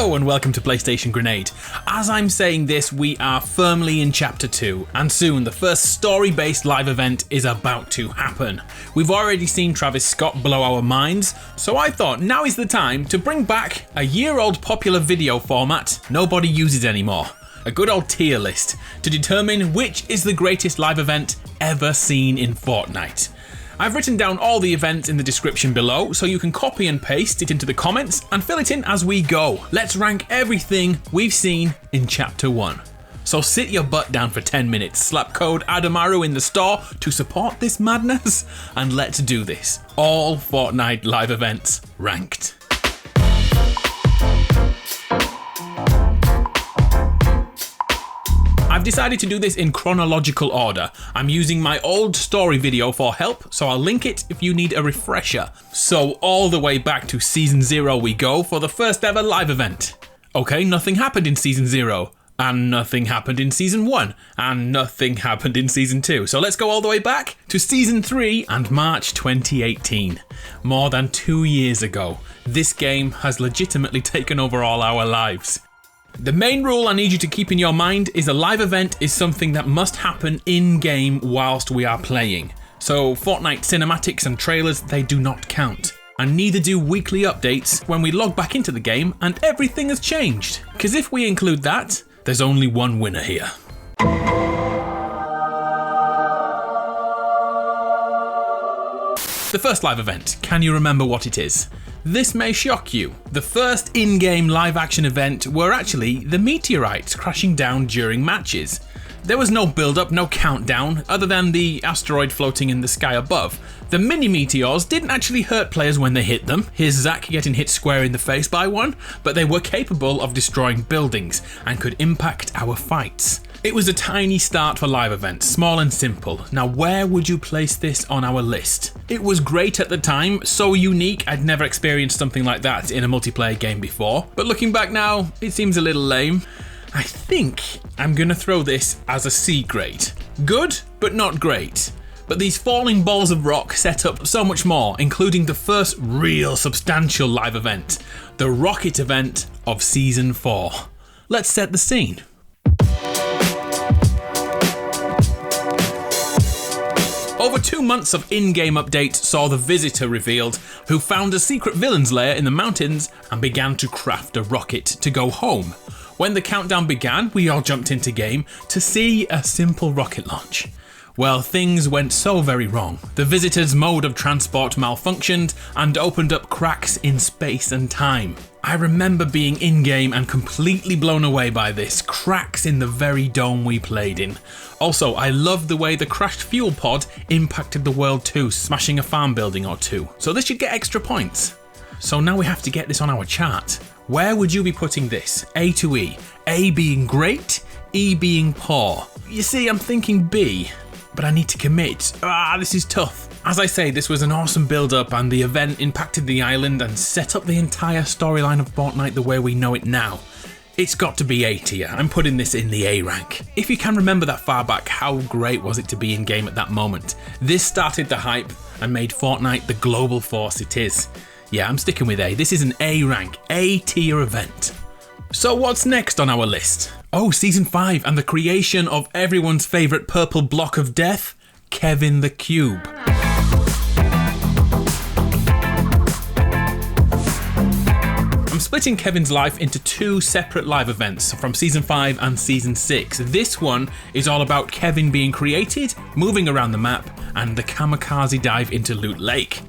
Hello and welcome to PlayStation Grenade. As I'm saying this, we are firmly in Chapter 2, and soon the first story-based live event is about to happen. We've already seen Travis Scott blow our minds, so I thought now is the time to bring back a year-old popular video format nobody uses anymore. A good old tier list to determine which is the greatest live event ever seen in Fortnite. I've written down all the events in the description below, so you can copy and paste it into the comments and fill it in as we go. Let's rank everything we've seen in Chapter 1. So sit your butt down for 10 minutes, slap code ADAMARU in the store to support this madness, and let's do this. All Fortnite live events ranked. I've decided to do this in chronological order. I'm using my old story video for help, so I'll link it if you need a refresher. So all the way back to Season 0 we go for the first ever live event. Okay, nothing happened in Season 0, and nothing happened in Season 1, and nothing happened in Season 2. So let's go all the way back to Season 3 and March 2018. More than 2 years ago, this game has legitimately taken over all our lives. The main rule I need you to keep in your mind is a live event is something that must happen in-game whilst we are playing. So Fortnite cinematics and trailers, they do not count. And neither do weekly updates when we log back into the game and everything has changed. Because if we include that, there's only one winner here. The first live event, can you remember what it is? This may shock you. The first in-game live-action event were actually the meteorites crashing down during matches. There was no build-up, no countdown, other than the asteroid floating in the sky above. The mini-meteors didn't actually hurt players when they hit them. Here's Zach getting hit square in the face by one, but they were capable of destroying buildings and could impact our fights. It was a tiny start for live events, small and simple. Now where would you place this on our list? It was great at the time, so unique, I'd never experienced something like that in a multiplayer game before. But looking back now, it seems a little lame. I think I'm gonna throw this as a C grade. Good, but not great. But these falling balls of rock set up so much more, including the first real substantial live event, the rocket event of Season 4. Let's set the scene. Over 2 months of in-game updates saw the Visitor revealed, who found a secret villain's lair in the mountains and began to craft a rocket to go home. When the countdown began, we all jumped into game to see a simple rocket launch. Well, things went so very wrong. The Visitor's mode of transport malfunctioned and opened up cracks in space and time. I remember being in-game and completely blown away by this, cracks in the very dome we played in. Also, I loved the way the crashed fuel pod impacted the world too, smashing a farm building or two. So this should get extra points. So now we have to get this on our chart. Where would you be putting this? A to E. A being great, E being poor. You see, I'm thinking B, but I need to commit. This is tough. As I say, this was an awesome build-up and the event impacted the island and set up the entire storyline of Fortnite the way we know it now. It's got to be A tier. I'm putting this in the A rank. If you can remember that far back, how great was it to be in game at that moment? This started the hype and made Fortnite the global force it is. Yeah, I'm sticking with A. This is an A rank, A tier event. So what's next on our list? Oh, Season 5 and the creation of everyone's favourite purple block of death, Kevin the Cube. I'm splitting Kevin's life into 2 separate live events from Season 5 and Season 6. This one is all about Kevin being created, moving around the map, and the kamikaze dive into Loot Lake.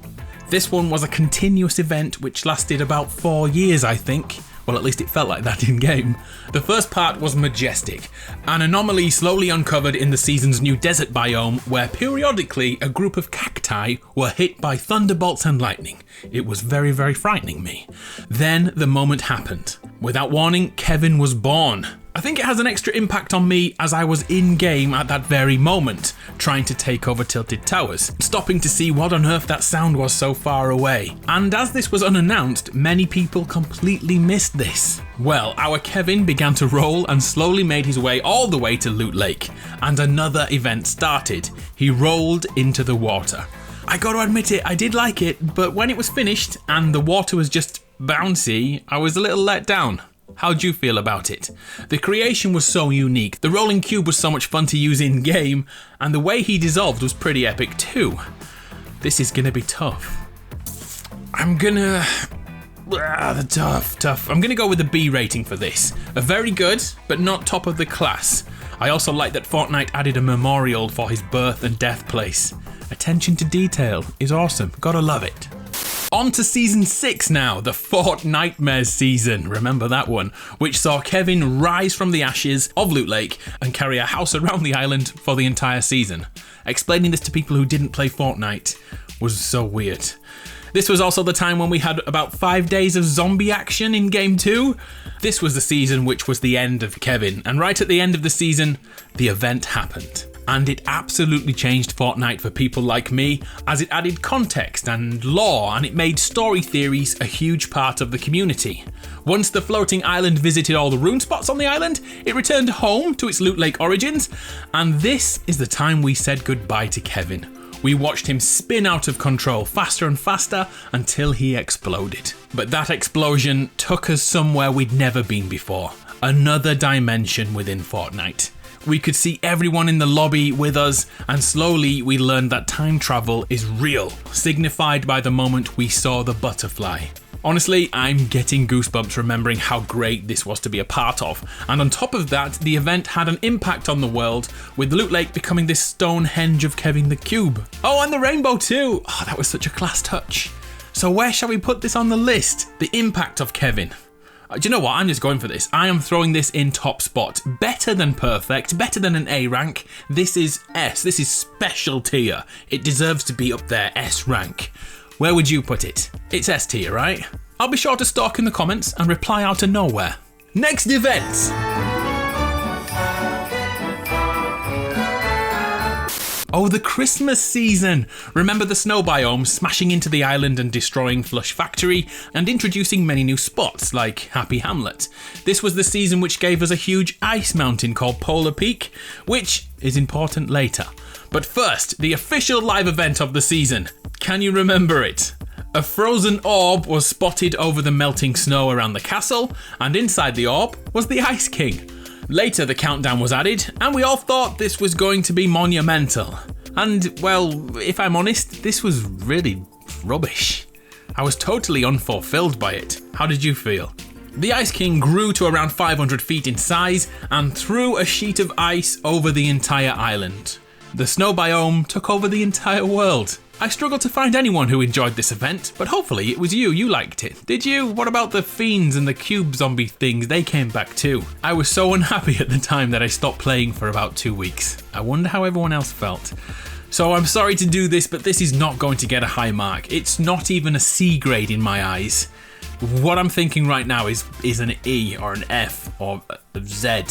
This one was a continuous event which lasted about 4 years, I think. Well, at least it felt like that in game. The first part was majestic, an anomaly slowly uncovered in the season's new desert biome where periodically a group of cacti were hit by thunderbolts and lightning. It was very, very frightening me. Then the moment happened. Without warning, Kevin was born. I think it has an extra impact on me as I was in game at that very moment, trying to take over Tilted Towers, stopping to see what on earth that sound was so far away. And as this was unannounced, many people completely missed this. Well, our Kevin began to roll and slowly made his way all the way to Loot Lake, and another event started. He rolled into the water. I gotta admit it, I did like it, but when it was finished and the water was just bouncy, I was a little let down. How'd you feel about it? The creation was so unique, the rolling cube was so much fun to use in game, and the way he dissolved was pretty epic too. This is gonna be tough. I'm gonna go with a B rating for this. A very good, but not top of the class. I also like that Fortnite added a memorial for his birth and death place. Attention to detail is awesome, gotta love it. On to season 6 now, the Fortnitemares season, remember that one, which saw Kevin rise from the ashes of Loot Lake and carry a house around the island for the entire season. Explaining this to people who didn't play Fortnite was so weird. This was also the time when we had about 5 days of zombie action in Game 2. This was the season which was the end of Kevin, and right at the end of the season, the event happened. And it absolutely changed Fortnite for people like me, as it added context and lore, and it made story theories a huge part of the community. Once the floating island visited all the rune spots on the island, it returned home to its Loot Lake origins, and this is the time we said goodbye to Kevin. We watched him spin out of control faster and faster until he exploded. But that explosion took us somewhere we'd never been before, another dimension within Fortnite. We could see everyone in the lobby with us, and slowly we learned that time travel is real, signified by the moment we saw the butterfly. Honestly, I'm getting goosebumps remembering how great this was to be a part of, and on top of that, the event had an impact on the world, with Loot Lake becoming this Stonehenge of Kevin the Cube. Oh, and the rainbow too! Oh, that was such a class touch. So where shall we put this on the list? The impact of Kevin. Do you know what? I'm just going for this. I am throwing this in top spot. Better than perfect, better than an A rank. This is S. This is special tier. It deserves to be up there, S rank. Where would you put it? It's S tier, right? I'll be sure to stalk in the comments and reply out of nowhere. Next event! Oh, the Christmas season! Remember the snow biome smashing into the island and destroying Flush Factory, and introducing many new spots like Happy Hamlet. This was the season which gave us a huge ice mountain called Polar Peak, which is important later. But first, the official live event of the season. Can you remember it? A frozen orb was spotted over the melting snow around the castle, and inside the orb was the Ice King. Later the countdown was added, and we all thought this was going to be monumental. And, well, if I'm honest, this was really rubbish. I was totally unfulfilled by it. How did you feel? The Ice King grew to around 500 feet in size and threw a sheet of ice over the entire island. The snow biome took over the entire world. I struggled to find anyone who enjoyed this event, but hopefully it was you liked it. Did you? What about the fiends and the cube zombie things? They came back too. I was so unhappy at the time that I stopped playing for about 2 weeks. I wonder how everyone else felt. So I'm sorry to do this, but this is not going to get a high mark. It's not even a C grade in my eyes. What I'm thinking right now is an E or an F or a Z.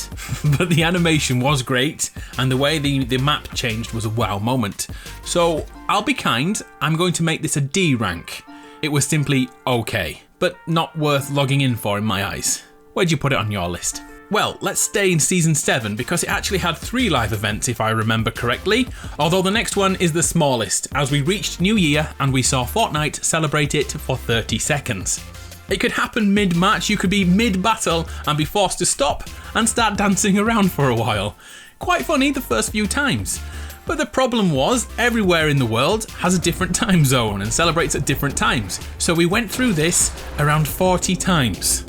But the animation was great, and the way the map changed was a wow moment. So I'll be kind, I'm going to make this a D rank. It was simply okay, but not worth logging in for in my eyes. Where'd you put it on your list? Well, let's stay in Season 7 because it actually had 3 live events if I remember correctly, although the next one is the smallest, as we reached New Year and we saw Fortnite celebrate it for 30 seconds. It could happen mid-match, you could be mid-battle and be forced to stop and start dancing around for a while. Quite funny the first few times. But the problem was, everywhere in the world has a different time zone and celebrates at different times. So we went through this around 40 times.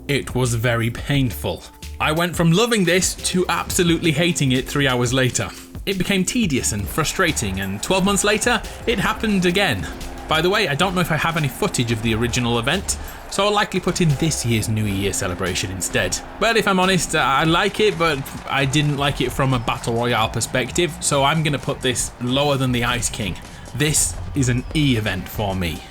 It was very painful. I went from loving this to absolutely hating it 3 hours later. It became tedious and frustrating, and 12 months later, it happened again. By the way, I don't know if I have any footage of the original event, so I'll likely put in this year's New Year celebration instead. But if I'm honest, I like it, but I didn't like it from a Battle Royale perspective, so I'm going to put this lower than the Ice King. This is an E event for me.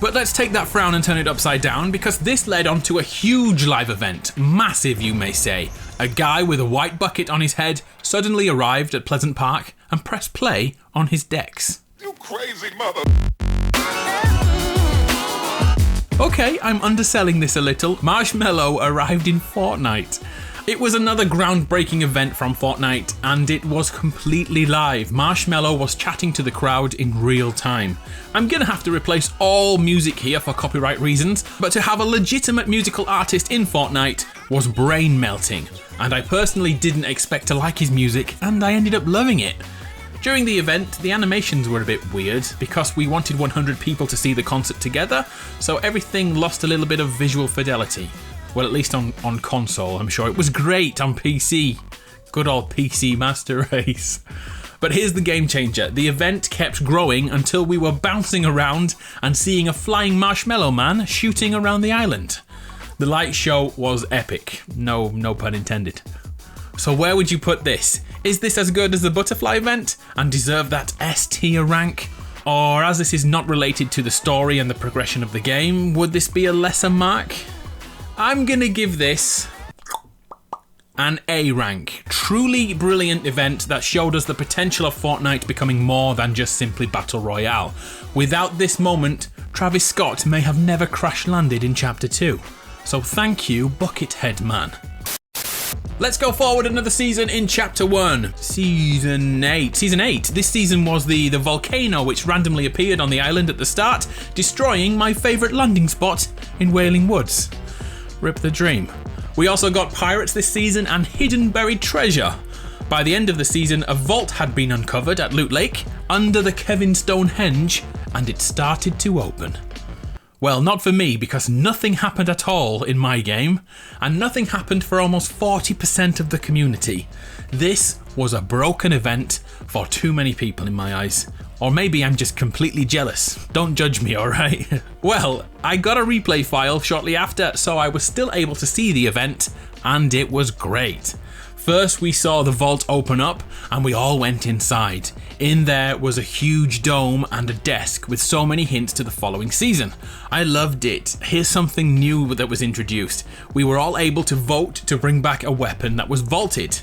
But let's take that frown and turn it upside down, because this led on to a huge live event, massive you may say. A guy with a white bucket on his head suddenly arrived at Pleasant Park and pressed play on his decks. You crazy mother... Okay, I'm underselling this a little. Marshmello arrived in Fortnite. It was another groundbreaking event from Fortnite, and it was completely live. Marshmello was chatting to the crowd in real time. I'm gonna have to replace all music here for copyright reasons, but to have a legitimate musical artist in Fortnite was brain melting, and I personally didn't expect to like his music, and I ended up loving it. During the event, the animations were a bit weird because we wanted 100 people to see the concert together, so everything lost a little bit of visual fidelity. Well, at least on console, I'm sure. It was great on PC. Good old PC Master Race. But here's the game changer. The event kept growing until we were bouncing around and seeing a flying Marshmello man shooting around the island. The light show was epic. No pun intended. So where would you put this? Is this as good as the butterfly event and deserve that S tier rank? Or as this is not related to the story and the progression of the game, would this be a lesser mark? I'm gonna give this an A rank. Truly brilliant event that showed us the potential of Fortnite becoming more than just simply Battle Royale. Without this moment, Travis Scott may have never crash landed in Chapter 2. So thank you, Buckethead Man. Let's go forward another season in Chapter 1. Season 8. This season was the Volcano, which randomly appeared on the island at the start, destroying my favourite landing spot in Wailing Woods. Rip the dream. We also got pirates this season and hidden buried treasure. By the end of the season, a vault had been uncovered at Loot Lake under the Kevin Stonehenge, and it started to open. Well, not for me, because nothing happened at all in my game, and nothing happened for almost 40% of the community. This was a broken event for too many people in my eyes. Or maybe I'm just completely jealous. Don't judge me, alright? Well, I got a replay file shortly after, so I was still able to see the event, and it was great. First, we saw the vault open up, and we all went inside. In there was a huge dome and a desk with so many hints to the following season. I loved it. Here's something new that was introduced. We were all able to vote to bring back a weapon that was vaulted.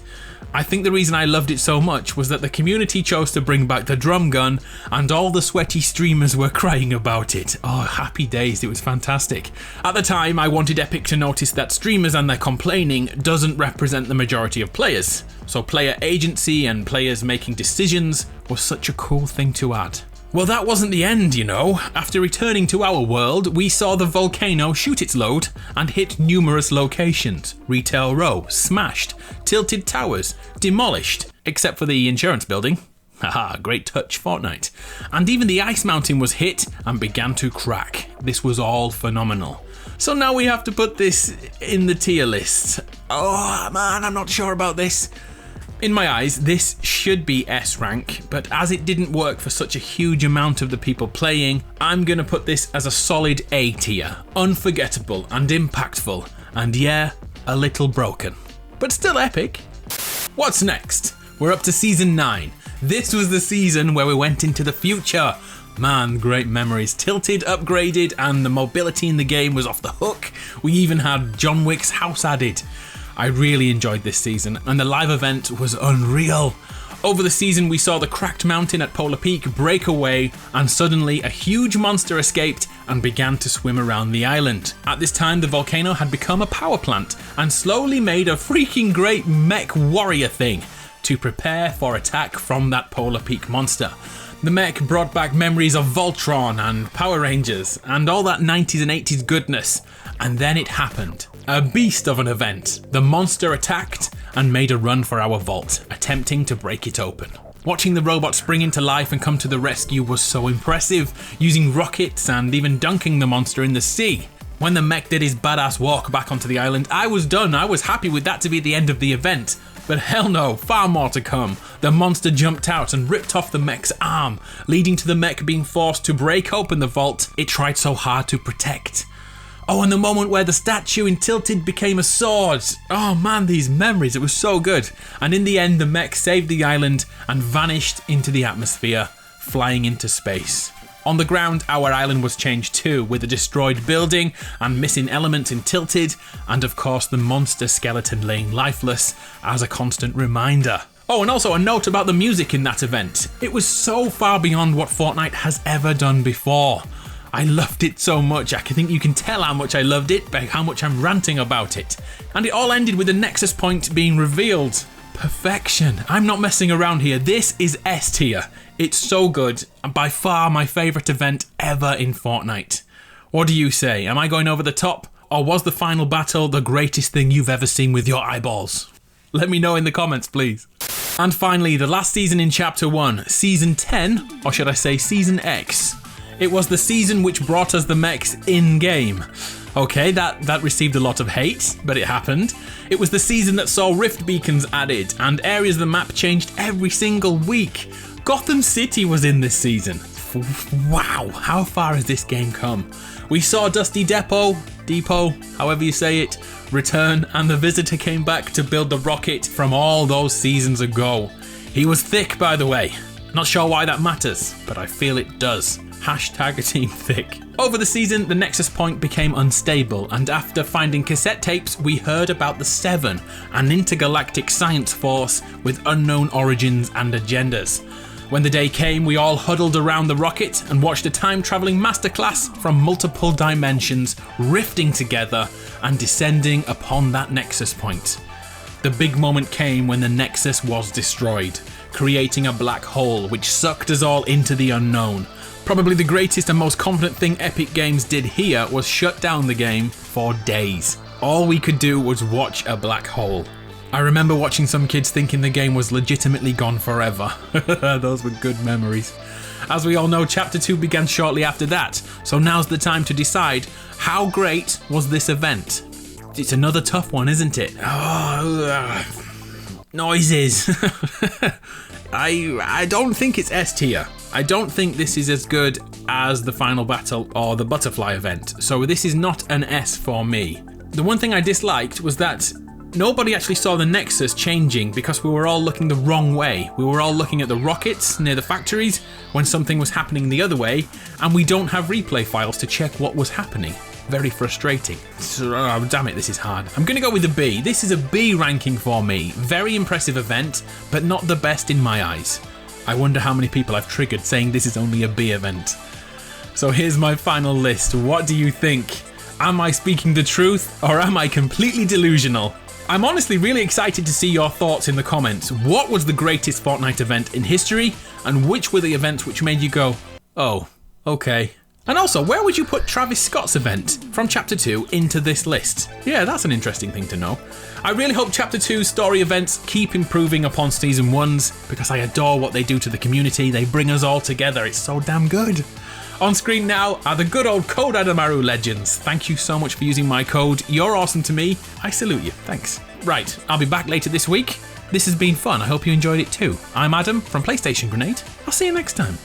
I think the reason I loved it so much was that the community chose to bring back the drum gun, and all the sweaty streamers were crying about it. Oh, happy days, it was fantastic. At the time, I wanted Epic to notice that streamers and their complaining doesn't represent the majority of players. So player agency and players making decisions was such a cool thing to add. Well, that wasn't the end, you know. After returning to our world, we saw the Volcano shoot its load and hit numerous locations. Retail Row, smashed. Tilted Towers, demolished, except for the insurance building. Haha, great touch, Fortnite. And even the Ice Mountain was hit and began to crack. This was all phenomenal. So now we have to put this in the tier list. Oh man, I'm not sure about this. In my eyes, this should be S rank, but as it didn't work for such a huge amount of the people playing, I'm gonna put this as a solid A tier. Unforgettable and impactful, and yeah, a little broken. But still epic. What's next? We're up to Season 9. This was the season where we went into the future. Man, great memories. Tilted, upgraded, and the mobility in the game was off the hook. We even had John Wick's house added. I really enjoyed this season, and the live event was unreal. Over the season, we saw the cracked mountain at Polar Peak break away, and suddenly a huge monster escaped and began to swim around the island. At this time, the volcano had become a power plant and slowly made a freaking great mech warrior thing to prepare for attack from that Polar Peak monster. The mech brought back memories of Voltron and Power Rangers and all that 90s and 80s goodness. And then it happened. A beast of an event. The monster attacked and made a run for our vault, attempting to break it open. Watching the robot spring into life and come to the rescue was so impressive, using rockets and even dunking the monster in the sea. When the mech did his badass walk back onto the island, I was done. I was happy with that to be the end of the event. But hell no, far more to come. The monster jumped out and ripped off the mech's arm, leading to the mech being forced to break open the vault it tried so hard to protect. Oh, and the moment where the statue in Tilted became a sword. Oh man, these memories, it was so good. And in the end, the mech saved the island and vanished into the atmosphere, flying into space. On the ground, our island was changed too, with a destroyed building and missing elements in Tilted, and of course the monster skeleton laying lifeless as a constant reminder. Oh, and also a note about the music in that event. It was so far beyond what Fortnite has ever done before. I loved it so much. I think you can tell how much I loved it by how much I'm ranting about it. And it all ended with the Nexus point being revealed. Perfection. I'm not messing around here. This is S tier. It's so good, and by far my favourite event ever in Fortnite. What do you say? Am I going over the top? Or was the final battle the greatest thing you've ever seen with your eyeballs? Let me know in the comments, please. And finally, the last season in Chapter 1, Season 10, or should I say Season X. It was the season which brought us the mechs in-game. Okay, that received a lot of hate, but it happened. It was the season that saw rift beacons added, and areas of the map changed every single week. Gotham City was in this season. Wow, how far has this game come? We saw Dusty Depot, however you say it, return, and the Visitor came back to build the rocket from all those seasons ago. He was thick, by the way. Not sure why that matters, but I feel it does. Hashtag Team Thick. Over the season, the Nexus point became unstable, and after finding cassette tapes, we heard about the Seven, an intergalactic science force with unknown origins and agendas. When the day came, we all huddled around the rocket and watched a time-travelling masterclass from multiple dimensions, rifting together and descending upon that Nexus point. The big moment came when the Nexus was destroyed, creating a black hole which sucked us all into the unknown. Probably the greatest and most confident thing Epic Games did here was shut down the game for days. All we could do was watch a black hole. I remember watching some kids thinking the game was legitimately gone forever. Those were good memories. As we all know, Chapter 2 began shortly after that, so now's the time to decide how great was this event. It's another tough one, isn't it? Noises. I don't think it's S tier. I don't think this is as good as the final battle or the butterfly event, so this is not an S for me. The one thing I disliked was that nobody actually saw the Nexus changing because we were all looking the wrong way. We were all looking at the rockets near the factories when something was happening the other way, and we don't have replay files to check what was happening. Very frustrating. Oh, damn it, this is hard. I'm going to go with a B. This is a B ranking for me. Very impressive event, but not the best in my eyes. I wonder how many people I've triggered saying this is only a B event. So here's my final list. What do you think? Am I speaking the truth, or am I completely delusional? I'm honestly really excited to see your thoughts in the comments. What was the greatest Fortnite event in history, and which were the events which made you go, oh, okay. And also, where would you put Travis Scott's event from Chapter 2 into this list? Yeah, that's an interesting thing to know. I really hope Chapter 2's story events keep improving upon Season 1's, because I adore what they do to the community. They bring us all together. It's so damn good. On screen now are the good old Code ADAMARU legends. Thank you so much for using my code. You're awesome to me. I salute you. Thanks. Right, I'll be back later this week. This has been fun. I hope you enjoyed it too. I'm Adam from PlayStation Grenade. I'll see you next time.